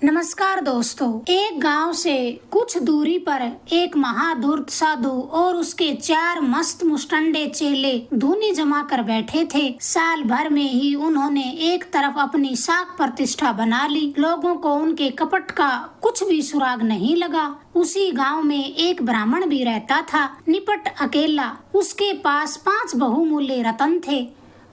नमस्कार दोस्तों। एक गांव से कुछ दूरी पर एक महाधूर्त साधु और उसके 4 मस्त मुस्टंडे चेले धूनी जमा कर बैठे थे। साल भर में ही उन्होंने एक तरफ अपनी साख प्रतिष्ठा बना ली। लोगों को उनके कपट का कुछ भी सुराग नहीं लगा। उसी गांव में एक ब्राह्मण भी रहता था, निपट अकेला। उसके पास 5 बहुमूल्य रत्न थे।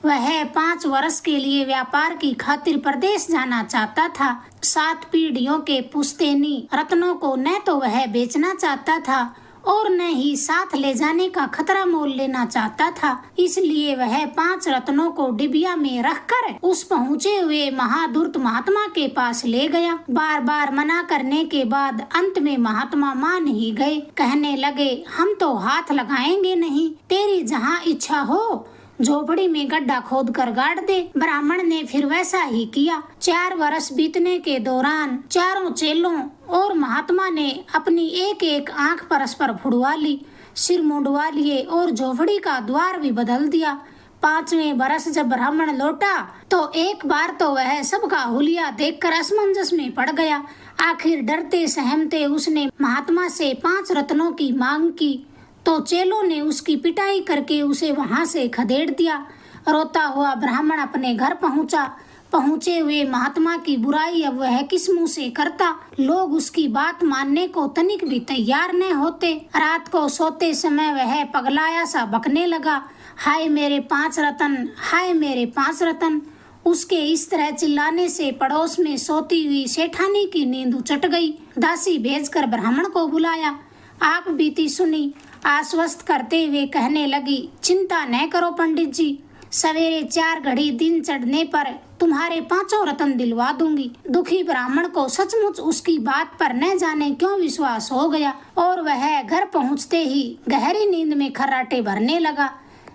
वह 5 वर्ष के लिए व्यापार की खातिर प्रदेश जाना चाहता था। 7 पीढ़ियों के पुश्तैनी रत्नों को न तो वह बेचना चाहता था और न ही साथ ले जाने का खतरा मोल लेना चाहता था। इसलिए वह 5 रत्नों को डिबिया में रखकर उस पहुँचे हुए महाधूर्त महात्मा के पास ले गया। बार बार मना करने के बाद अंत में महात्मा मान ही गए। कहने लगे, हम तो हाथ लगाएंगे नहीं, तेरी जहाँ इच्छा हो झोपड़ी में गड्ढा खोद कर गाड़ दे। ब्राह्मण ने फिर वैसा ही किया। 4 वर्ष बीतने के दौरान चारों चेलों और महात्मा ने अपनी एक एक आंख परस्पर फुड़वा ली, सिर मुंडवा लिए और झोपड़ी का द्वार भी बदल दिया। 5वें बरस जब ब्राह्मण लौटा तो एक बार तो वह सबका हुलिया देखकर असमंजस में पड़ गया। आखिर डरते सहमते उसने महात्मा से 5 रत्नों की मांग की तो चेलों ने उसकी पिटाई करके उसे वहां से खदेड़ दिया। रोता हुआ ब्राह्मण अपने घर पहुंचा। पहुंचे हुए महात्मा की बुराई अब वह किस मुंह से करता। लोग उसकी बात मानने को तनिक भी तैयार न होते। रात को सोते समय वह पगलाया सा बकने लगा, हाय मेरे 5 रत्न, हाय मेरे 5 रत्न। उसके इस तरह चिल्लाने से पड़ोस में सोती हुई सेठानी की नींद उचट गई। दासी भेजकर ब्राह्मण को बुलाया। आप बीती सुनी, आश्वस्त करते हुए कहने लगी, चिंता न करो पंडित जी, सवेरे 4 घड़ी दिन चढ़ने पर तुम्हारे 5 रत्न दिलवा दूंगी। दुखी ब्राह्मण को सचमुच उसकी बात पर न जाने क्यों विश्वास हो गया और वह घर पहुंचते ही गहरी नींद में खर्राटे भरने लगा।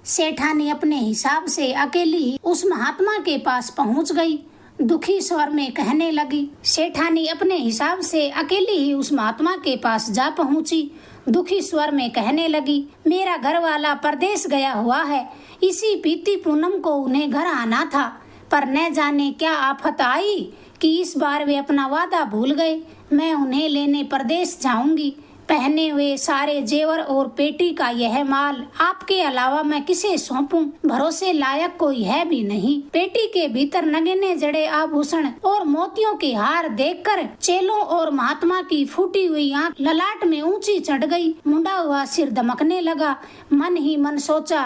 सेठानी अपने हिसाब से अकेली ही उस महात्मा के पास पहुंच गई। दुखी स्वर में कहने लगी। सेठानी अपने हिसाब से अकेली ही उस महात्मा के पास जा पहुंची। दुखी स्वर में कहने लगी, मेरा घर वाला परदेश गया हुआ है। इसी बीती पूनम को उन्हें घर आना था, पर न जाने क्या आफत आई कि इस बार वे अपना वादा भूल गए। मैं उन्हें लेने परदेश जाऊंगी। पहने हुए सारे जेवर और पेटी का यह माल आपके अलावा मैं किसे सौंपूं? भरोसे लायक कोई है भी नहीं। पेटी के भीतर नगीने जड़े आभूषण और मोतियों के हार देखकर चेलों और महात्मा की फूटी हुई आंख ललाट में ऊंची चढ़ गई। मुंडा हुआ सिर दमकने लगा। मन ही मन सोचा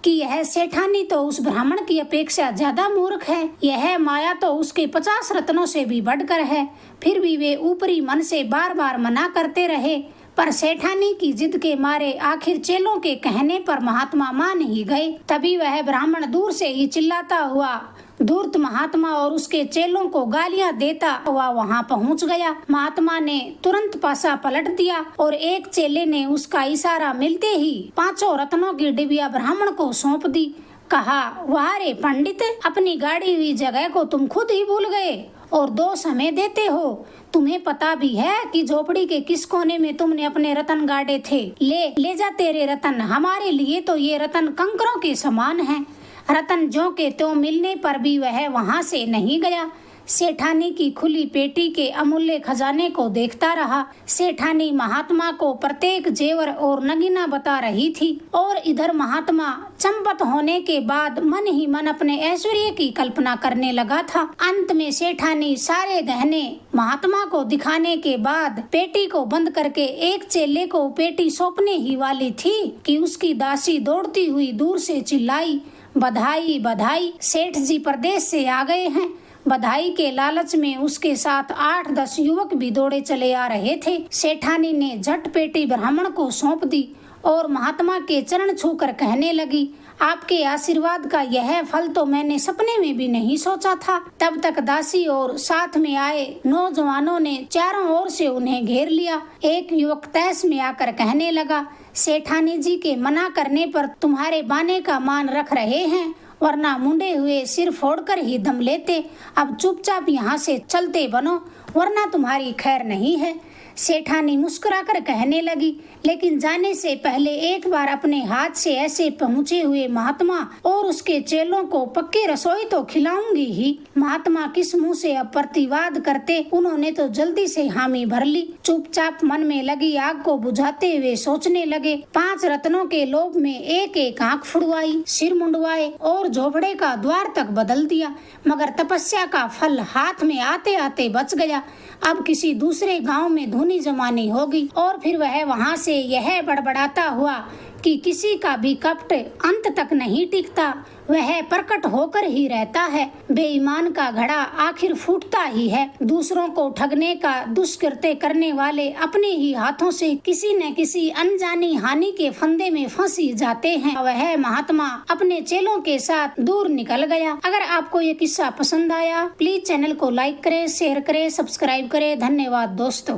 कि यह सेठानी तो उस ब्राह्मण की अपेक्षा ज्यादा मूर्ख है। यह माया तो उसके 50 रत्नों से भी बढ़कर है। फिर भी वे ऊपरी मन से बार बार मना करते रहे, पर सेठानी की जिद के मारे आखिर चेलों के कहने पर महात्मा मान ही गए। तभी वह ब्राह्मण दूर से ही चिल्लाता हुआ धूर्त महात्मा और उसके चेलों को गालियां देता हुआ वहां पहुंच गया। महात्मा ने तुरंत पासा पलट दिया और एक चेले ने उसका इशारा मिलते ही 5 रत्नों की डिबिया ब्राह्मण को सौंप दी। कहा, वाह रे पंडित, अपनी गाड़ी हुई जगह को तुम खुद ही भूल गए और दोष हमें देते हो। तुम्हें पता भी है कि झोपड़ी के किस कोने में तुमने अपने रत्न गाड़े थे। ले जा तेरे रत्न। हमारे लिए तो ये रत्न कंकरों के समान हैं। रतन ज्यों के त्यों मिलने पर भी वह वहां से नहीं गया। सेठानी की खुली पेटी के अमूल्य खजाने को देखता रहा। सेठानी महात्मा को प्रत्येक जेवर और नगीना बता रही थी और इधर महात्मा चंपत होने के बाद मन ही मन अपने ऐश्वर्य की कल्पना करने लगा था। अंत में सेठानी सारे गहने महात्मा को दिखाने के बाद पेटी को बंद करके एक चेले को पेटी सौंपने ही वाली थी कि उसकी दासी दौड़ती हुई दूर से चिल्लाई, बधाई बधाई, सेठ जी परदेश से आ गए हैं। बधाई के लालच में उसके साथ 8-10 युवक भी दौड़े चले आ रहे थे। सेठानी ने झट पेटी ब्राह्मण को सौंप दी और महात्मा के चरण छूकर कहने लगी, आपके आशीर्वाद का यह फल तो मैंने सपने में भी नहीं सोचा था। तब तक दासी और साथ में आए नौजवानों ने चारों ओर से उन्हें घेर लिया। एक युवक तैस में आकर कहने लगा, सेठानी जी के मना करने पर तुम्हारे बाने का मान रख रहे हैं, वरना मुंडे हुए सिर फोड़कर ही दम लेते। अब चुपचाप यहाँ से चलते बनो, वरना तुम्हारी खैर नहीं है। सेठानी मुस्कुराकर कहने लगी, लेकिन जाने से पहले एक बार अपने हाथ से ऐसे पहुँचे हुए महात्मा और उसके चेलों को पक्की रसोई तो खिलाऊंगी ही। महात्मा किस मुंह से अब प्रतिवाद करते, उन्होंने तो जल्दी से हामी भर ली। चुपचाप मन में लगी आग को बुझाते हुए सोचने लगे। 5 रत्नों के लोभ में एक एक आंख फुड़वाई, सिर मुंडवाए और झोपड़े का द्वार तक बदल दिया, मगर तपस्या का फल हाथ में आते आते बच गया। अब किसी दूसरे गांव में धूनी जमानी होगी। और फिर वह वहां से यह बड़बड़ाता हुआ कि किसी का भी कपट अंत तक नहीं टिकता, वह प्रकट होकर ही रहता है। बेईमान का घड़ा आखिर फूटता ही है। दूसरों को ठगने का दुष्कृत्य करने वाले अपने ही हाथों से किसी न किसी अनजानी हानि के फंदे में फंस ही जाते हैं। वह महात्मा अपने चेलों के साथ दूर निकल गया। अगर आपको ये किस्सा पसंद आया, प्लीज चैनल को लाइक करें, शेयर करें, सब्सक्राइब करें। धन्यवाद दोस्तों।